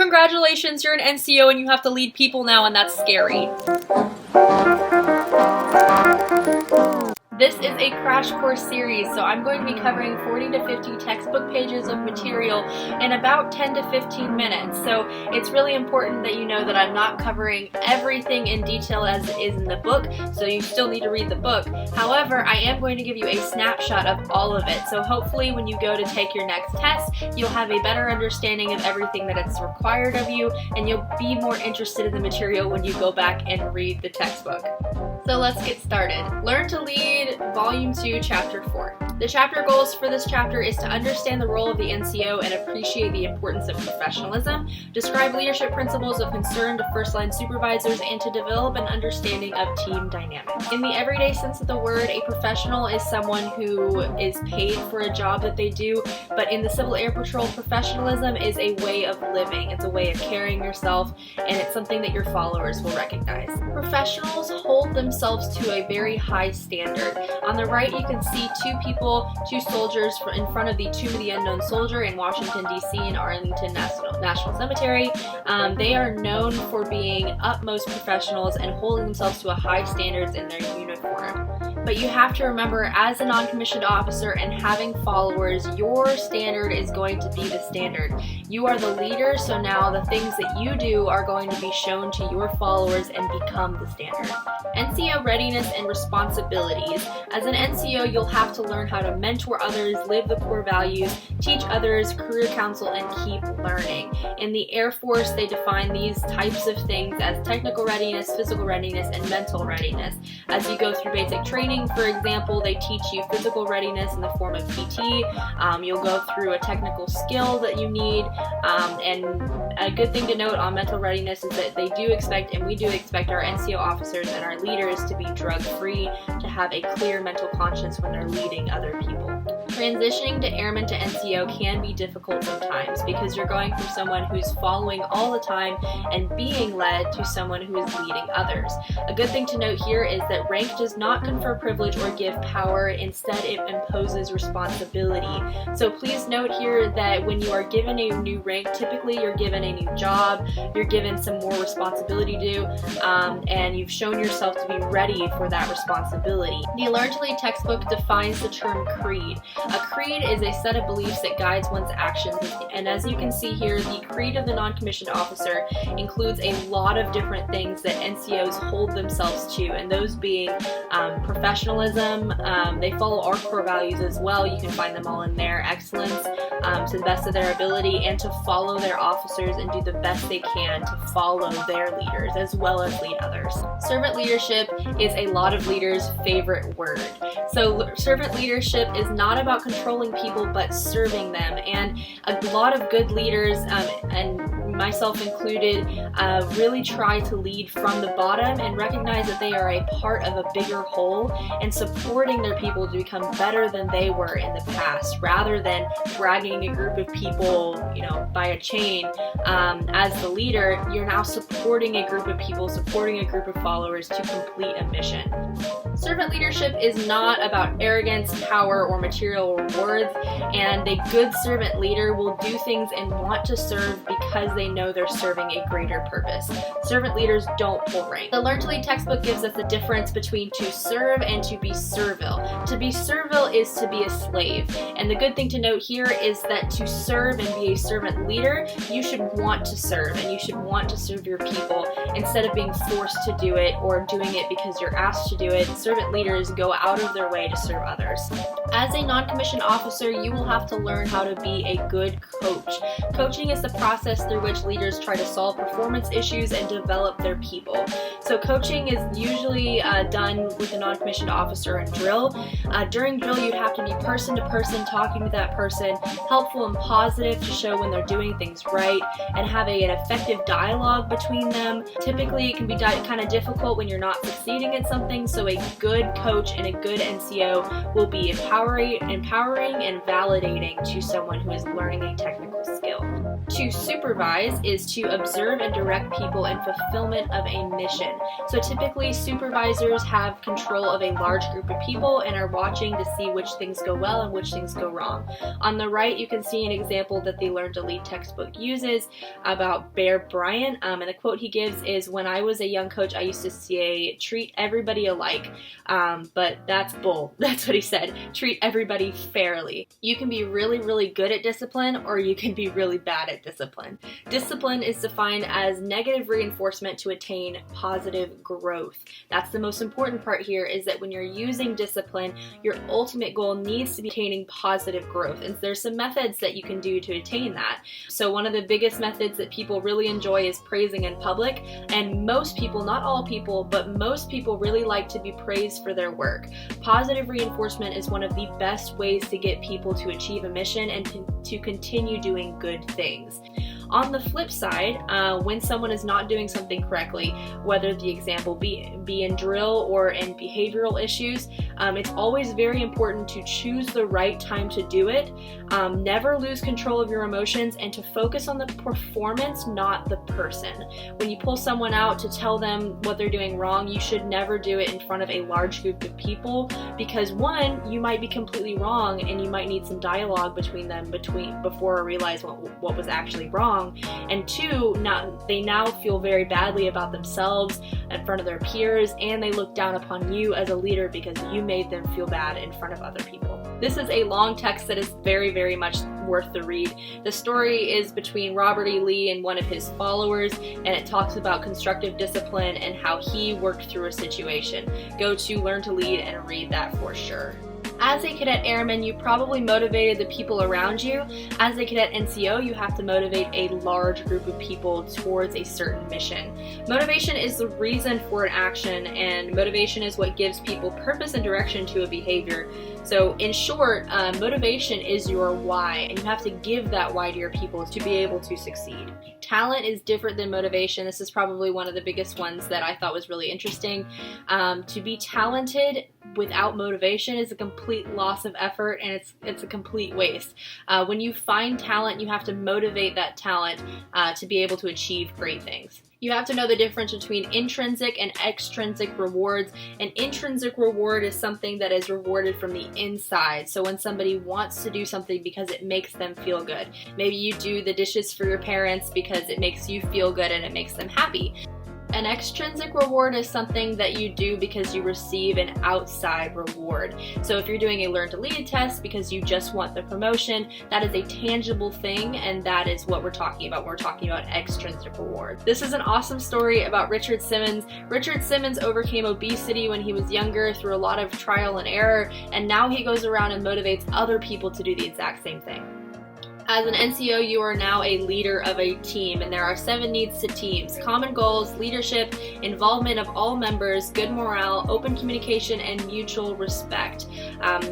Congratulations, you're an NCO and you have to lead people now, and that's scary. This is a crash course series, so I'm going to be covering 40 to 50 textbook pages of material in about 10 to 15 minutes. So it's really important that you know that I'm not covering everything in detail as is in the book, so you still need to read the book. However, I am going to give you a snapshot of all of it, so hopefully when you go to take your next test, you'll have a better understanding of everything that is required of you, and you'll be more interested in the material when you go back and read the textbook. So let's get started. Learn to Lead, Volume 2, Chapter 4. The chapter goals for this chapter is to understand the role of the NCO and appreciate the importance of professionalism, describe leadership principles of concern to first-line supervisors, and to develop an understanding of team dynamics. In the everyday sense of the word, a professional is someone who is paid for a job that they do, but in the Civil Air Patrol, professionalism is a way of living. It's a way of carrying yourself, and it's something that your followers will recognize. Professionals hold themselves to a very high standard. On the right, you can see two soldiers in front of the Tomb of the Unknown Soldier in Washington, D.C. and Arlington National Cemetery. They are known for being utmost professionals and holding themselves to a high standards in their uniform. But you have to remember, as a non-commissioned officer and having followers, your standard is going to be the standard. You are the leader, so now the things that you do are going to be shown to your followers and become the standard. NCO readiness and responsibilities. As an NCO, you'll have to learn how to mentor others, live the core values, teach others, career counsel, and keep learning. In the Air Force, they define these types of things as technical readiness, physical readiness, and mental readiness. As you go through basic training, for example, they teach you physical readiness in the form of PT. You'll go through a technical skill that you need, and a good thing to note on mental readiness is that they do expect, and we do expect, our NCO officers and our leaders to be drug-free, to have a clear mental conscience when they're leading other people. Transitioning to airman to NCO can be difficult sometimes because you're going from someone who's following all the time and being led to someone who is leading others. A good thing to note here is that rank does not confer privilege or give power, instead it imposes responsibility. So please note here that when you are given a new rank, typically you're given a new job, you're given some more responsibility to do, and you've shown yourself to be ready for that responsibility. The Learn to Lead textbook defines the term creed. A creed is a set of beliefs that guides one's actions, and as you can see here, the creed of the non-commissioned officer includes a lot of different things that NCOs hold themselves to, and those being professionalism. They follow our core values as well. You can find them all in there. Excellence, to the best of their ability, and to follow their officers and do the best they can to follow their leaders as well as lead others. Servant leadership is a lot of leaders' favorite word. So servant leadership is not about controlling people but serving them, and a lot of good leaders, and myself included, really try to lead from the bottom and recognize that they are a part of a bigger whole and supporting their people to become better than they were in the past, rather than dragging a group of people, by a chain. As the leader, you're now supporting a group of people, supporting a group of followers to complete a mission. Servant leadership is not about arrogance, power, or material rewards, and a good servant leader will do things and want to serve because they know they're serving a greater purpose. Servant leaders don't pull rank. The Learn to Lead textbook gives us the difference between to serve and to be servile. To be servile is to be a slave, and the good thing to note here is that to serve and be a servant leader, you should want to serve, and you should want to serve your people instead of being forced to do it or doing it because you're asked to do it. Servant leaders go out of their way to serve others. As a non-commissioned officer, you will have to learn how to be a good coach. Coaching is the process through which leaders try to solve performance issues and develop their people. So coaching is usually done with a non-commissioned officer in drill. During drill, you'd have to be person to person, talking to that person, helpful and positive to show when they're doing things right, and have an effective dialogue between them. Typically, it can be kind of difficult when you're not succeeding at something, so a good coach and a good NCO will be empowering and validating to someone who is learning a technical skill. To supervise is to observe and direct people in fulfillment of a mission. So typically supervisors have control of a large group of people and are watching to see which things go well and which things go wrong. On the right, you can see an example that the Learn to Lead textbook uses about Bear Bryant, and the quote he gives is, "When I was a young coach, I used to say, treat everybody alike," but that's bull. That's what he said. Treat everybody fairly. You can be really, really good at discipline, or you can be really bad at discipline. Discipline is defined as negative reinforcement to attain positive growth. That's the most important part here, is that when you're using discipline, your ultimate goal needs to be attaining positive growth. And there's some methods that you can do to attain that. So one of the biggest methods that people really enjoy is praising in public. And most people, not all people, but most people really like to be praised for their work. Positive reinforcement is one of the best ways to get people to achieve a mission and to continue doing good things. On the flip side, when someone is not doing something correctly, whether the example be in drill or in behavioral issues, it's always very important to choose the right time to do it, never lose control of your emotions, and to focus on the performance, not the person. When you pull someone out to tell them what they're doing wrong, you should never do it in front of a large group of people, because one, you might be completely wrong and you might need some dialogue between them before realize what was actually wrong. And two, they now feel very badly about themselves in front of their peers, and they look down upon you as a leader because you made them feel bad in front of other people. This is a long text that is very, very much worth the read. The story is between Robert E. Lee and one of his followers, and it talks about constructive discipline and how he worked through a situation. Go to Learn to Lead and read that for sure. As a cadet airman, you probably motivated the people around you. As a cadet NCO, you have to motivate a large group of people towards a certain mission. Motivation is the reason for an action, and motivation is what gives people purpose and direction to a behavior. So in short, motivation is your why, and you have to give that why to your people to be able to succeed. Talent is different than motivation. This is probably one of the biggest ones that I thought was really interesting. To be talented without motivation is a complete loss of effort, and it's a complete waste. When you find talent, you have to motivate that talent to be able to achieve great things. You have to know the difference between intrinsic and extrinsic rewards. An intrinsic reward is something that is rewarded from the inside. So when somebody wants to do something because it makes them feel good. Maybe you do the dishes for your parents because it makes you feel good and it makes them happy. An extrinsic reward is something that you do because you receive an outside reward. So if you're doing a Learn to Lead test because you just want the promotion, that is a tangible thing, and that is what we're talking about. We're talking about extrinsic reward. This is an awesome story about Richard Simmons. Richard Simmons overcame obesity when he was younger through a lot of trial and error, and now he goes around and motivates other people to do the exact same thing. As an NCO, you are now a leader of a team, and there are 7 needs to teams: common goals, leadership, involvement of all members, good morale, open communication, and mutual respect.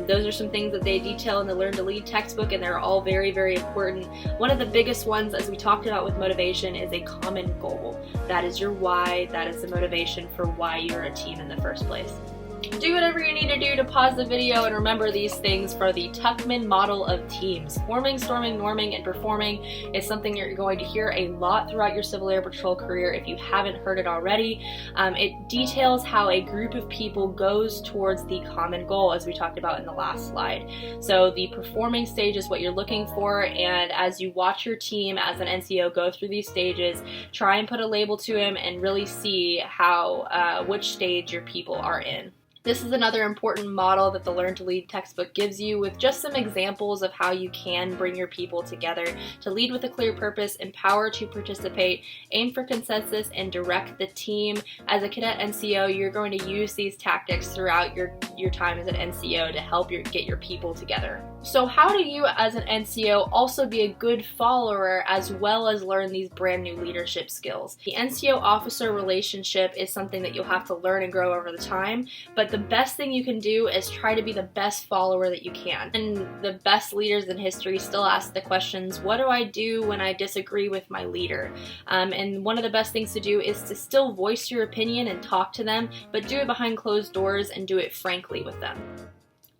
Those are some things that they detail in the Learn to Lead textbook, and they're all very, very important. One of the biggest ones, as we talked about with motivation, is a common goal. That is your why. That is the motivation for why you're a team in the first place. Do whatever you need to do to pause the video and remember these things for the Tuckman model of teams. Forming, storming, norming, and performing is something you're going to hear a lot throughout your Civil Air Patrol career if you haven't heard it already. It details how a group of people goes towards the common goal, as we talked about in the last slide. So the performing stage is what you're looking for, and as you watch your team as an NCO go through these stages, try and put a label to them and really see how which stage your people are in. This is another important model that the Learn to Lead textbook gives you, with just some examples of how you can bring your people together to lead with a clear purpose, empower to participate, aim for consensus, and direct the team. As a cadet NCO, you're going to use these tactics throughout your time as an NCO to help get your people together. So how do you as an NCO also be a good follower as well as learn these brand new leadership skills? The NCO-officer relationship is something that you'll have to learn and grow over the time, but the best thing you can do is try to be the best follower that you can. And the best leaders in history still ask the questions, what do I do when I disagree with my leader? And one of the best things to do is to still voice your opinion and talk to them, but do it behind closed doors and do it frankly with them.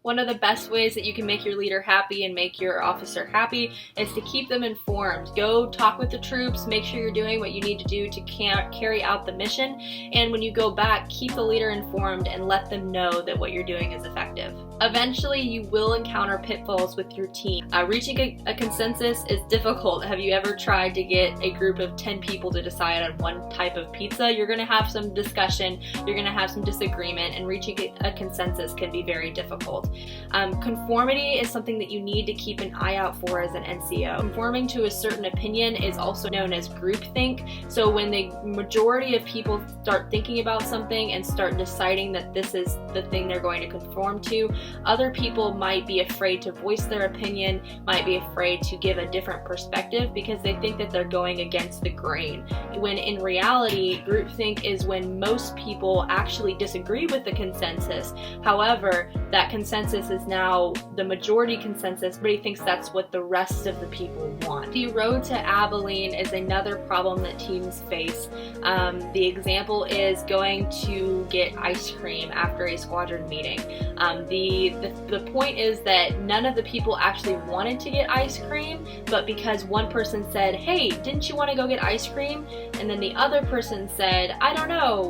One of the best ways that you can make your leader happy and make your officer happy is to keep them informed. Go talk with the troops, make sure you're doing what you need to do to carry out the mission, and when you go back, keep the leader informed and let them know that what you're doing is effective. Eventually, you will encounter pitfalls with your team. Reaching a consensus is difficult. Have you ever tried to get a group of 10 people to decide on one type of pizza? You're going to have some discussion, you're going to have some disagreement, and reaching a consensus can be very difficult. Conformity is something that you need to keep an eye out for as an NCO. Conforming to a certain opinion is also known as groupthink. So when the majority of people start thinking about something and start deciding that this is the thing they're going to conform to, other people might be afraid to voice their opinion, might be afraid to give a different perspective because they think that they're going against the grain. When in reality, groupthink is when most people actually disagree with the consensus. However, that consensus is now the majority consensus, but he thinks that's what the rest of the people want. The road to Abilene is another problem that teams face. The example is going to get ice cream after a squadron meeting. The point is that none of the people actually wanted to get ice cream, but because one person said, "Hey, didn't you want to go get ice cream?" and then the other person said, "I don't know,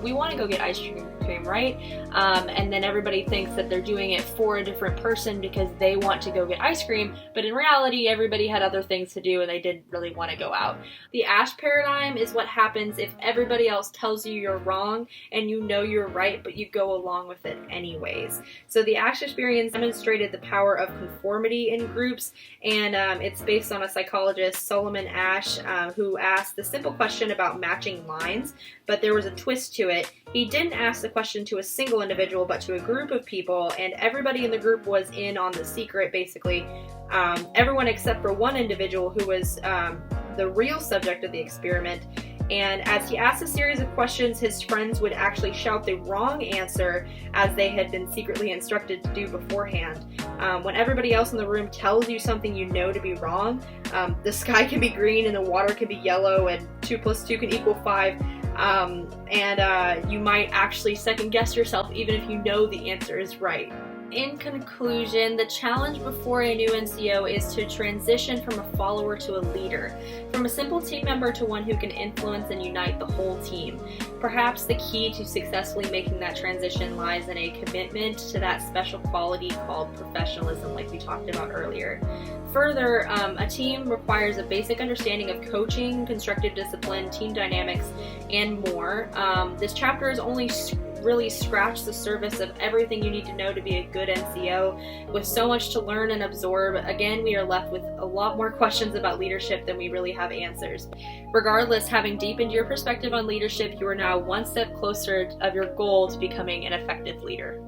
we want to go get ice cream, right?" And then everybody thinks that they're doing it for a different person because they want to go get ice cream, but in reality, everybody had other things to do and they didn't really want to go out. The Ash paradigm is what happens if everybody else tells you you're wrong and you know you're right, but you go along with it anyways. So the Ash experience demonstrated the power of conformity in groups, and it's based on a psychologist, Solomon Ash, who asked the simple question about matching lines, but there was a twist to it. He didn't ask the question to a single individual, but to a group of people, and everybody in the group was in on the secret, basically. Everyone except for one individual who was the real subject of the experiment. And as he asked a series of questions, his friends would actually shout the wrong answer as they had been secretly instructed to do beforehand. When everybody else in the room tells you something you know to be wrong, the sky can be green and the water can be yellow and 2 + 2 can equal 5. You might actually second guess yourself even if you know the answer is right. In conclusion, the challenge before a new NCO is to transition from a follower to a leader, from a simple team member to one who can influence and unite the whole team. Perhaps the key to successfully making that transition lies in a commitment to that special quality called professionalism, like we talked about earlier. Further, a team requires a basic understanding of coaching, constructive discipline, team dynamics, and more. This chapter has only really scratched the surface of everything you need to know to be a good NCO. With so much to learn and absorb, again, we are left with a lot more questions about leadership than we really have answers. Regardless, having deepened your perspective on leadership, you are now one step closer of your goal to becoming an effective leader.